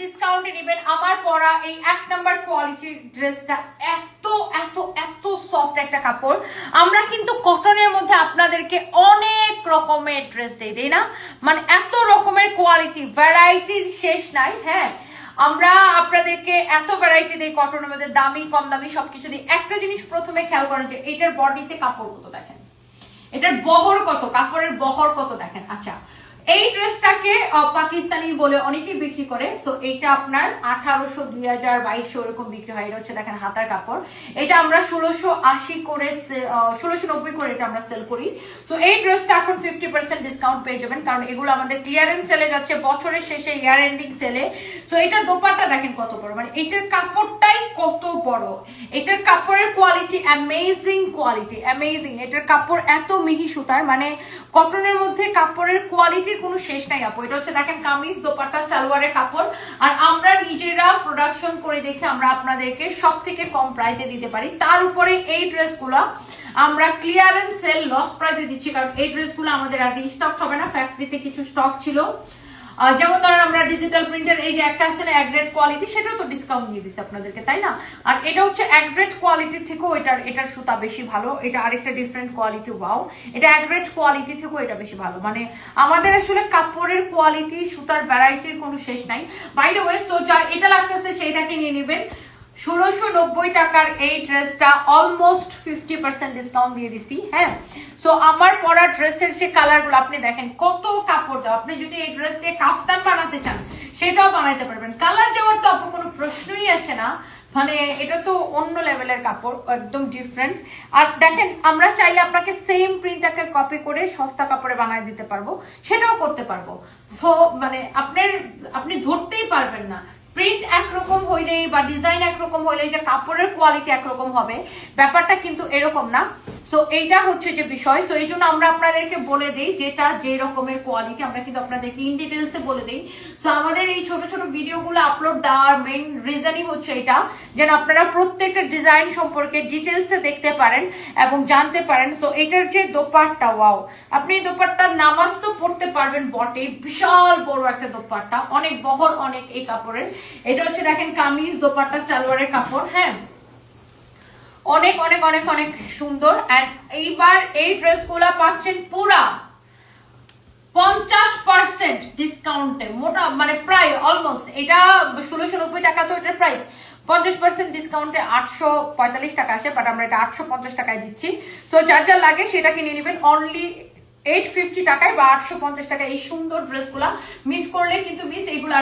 ডিসকাউন্টে নেবেন। আমার পরা এই 1 নাম্বার কোয়ালিটির ড্রেসটা এত এত এত সফট একটা কাপড়। আমরা কিন্তু কটনের মধ্যে আপনাদেরকে অনেক রকমের ড্রেস দেই না, মানে এত রকমের কোয়ালিটি ভ্যারাইটির শেষ নাই। হ্যাঁ, আমরা আপনাদেরকে এত ভ্যারাইটি দিই কটনের মধ্যে, দামি কম দামি সবকিছু দিই। একটা জিনিস প্রথমে খেয়াল করেন যে এটার বডিতে কাপড় কত দেখেন, এটার বহর কত, কাপড়ের বহর কত দেখেন। আচ্ছা, এই ড্রেসটাকে পাকিস্তানি বলে অনেকেই বিক্রি করে। সো এইটা আপনার 1800, 2000, 2200 এরকম বিক্রি হয়। এটা হচ্ছে দেখেন হাতার কাপড়। এটা আমরা 1680 করে 1690 করে এটা আমরা সেল করি। সো এই ড্রেসটা এখন 50% ডিসকাউন্ট পেয়ে যাবেন, কারণ এগুলো আমাদের ক্লিয়ারেন্স সেলে যাচ্ছে, বছরের শেষে ইয়ার এন্ডিং সেলে। সো এটার দোপাট্টা দেখেন কত বড়, মানে এটার কাপড়টাই কত বড়। এটার কাপড়ের কোয়ালিটি অ্যামেজিং, কোয়ালিটি অ্যামেজিং। এটার কাপড় এত মিহি সুতার, মানে কটনের মধ্যে কাপড়ের কোয়ালিটি কোনো শেষ নাই আপু। এটা হচ্ছে দেখেন কামিজ, দোপাট্টা, সালোয়ারের কাপড়। আর আমরা নিজেরা প্রোডাকশন করে দেখে আমরা আপনাদেরকে সব থেকে কম প্রাইসে দিতে পারি। তার উপরে এই ড্রেসগুলো আমরা ক্লিয়ারেন্স সেল লস প্রাইসে দিচ্ছি, কারণ এই ড্রেসগুলো আমাদের আর রিস্টক হবে না। ফ্যাক্টরিতে কিছু স্টক ছিল, যেমন ধরেন আমরা ডিজিটাল প্রিন্টের এই যে একটা আছে না এক কোয়ালিটি, সেটাও তো ডিসকাউন্ট দিয়ে দিচ্ছে আপনাদেরকে, তাই না? আর এটা হচ্ছে এক কোয়ালিটির থেকেও এটার সুতা বেশি ভালো। এটা আরেকটা ডিফারেন্ট কোয়ালিটি। ওয়াও, এটা এক কোয়ালিটি থেকেও এটা বেশি ভালো। মানে আমাদের আসলে কাপড়ের কোয়ালিটি, সুতার ভ্যারাইটির কোনো শেষ নাই। বাই দ্য ওয়ে, সো যার এটা লাগতেছে সেইটাকে নিয়ে নেবেন। 1690 টাকার এই ড্রেসটা অলমোস্ট 50% ডিসকাউন্ট দিয়ে দিছি। হ্যাঁ, সো আমার পরা ড্রেসের যে কালারগুলো আপনি দেখেন কত কাপড় দেওয়া। আপনি যদি এই ড্রেস দিয়ে কাফতান বানাতে চান সেটাও বানাইতে পারবেন। কালার যাওয়ার তো আপনার কোনো প্রশ্নই আসে না, মানে এটা তো অন্য লেভেলের কাপড়, একদম ডিফারেন্ট। আর দেখেন আমরা চাইলে আপনাকে সেম প্রিন্টটাকে কপি করে সস্তা কাপড়ে বানায় দিতে পারবো, সেটাও করতে পারবো। সো মানে আপনি ধরতেই পারবেন না প্রিন্ট একরকম হইলেই বা ডিজাইন একরকম হইলেই যে কাপড়ের কোয়ালিটি একরকম হবে, ব্যাপারটা কিন্তু এরকম না। সো এইটা হচ্ছে যে বিষয়। সো এই জন্য আমরা আপনাদেরকে বলে দিই যেটা যে রকমের কোয়ালিটি আমরা কিন্তু আপনাদেরকে ইন ডিটেলসে বলে দিই। সো আমাদের এই ছোট ছোট ভিডিওগুলো আপলোড দেওয়ার মেইন রিজনই হচ্ছে এটা, যেন আপনারা প্রত্যেকটা ডিজাইন সম্পর্কে ডিটেলসে দেখতে পারেন এবং জানতে পারেন। সো এটার যে দোপাট্টা, ওয়াও, আপনি এই দোপাট্টার নামাজ তো পড়তে পারবেন বটে, বিশাল বড় একটা দোপাট্টা, অনেক বহর অনেক এই কাপড়ের। এটা হচ্ছে দেখেন কামিজ, দোপাট্টা, সালোয়ারের কাপড়। হ্যাঁ, অনেক অনেক অনেক অনেক সুন্দর। এন্ড এইবার এই ড্রেসগুলো পাচ্ছেন পুরা 50% ডিসকাউন্টে, মোটা মানে প্রায় অলমোস্ট। এটা 1690 টাকা তো এটার প্রাইস, 50% ডিসকাউন্টে 845 টাকা আসে, বাট আমরা এটা 850 টাকায় দিচ্ছি। সো যার যা লাগে সেটা কিনে নেবেন অনলি 850 টাকায় বা 850 টাকায়। এই সুন্দর ড্রেসগুলা মিস করলে কিন্তু মিস, এইগুলা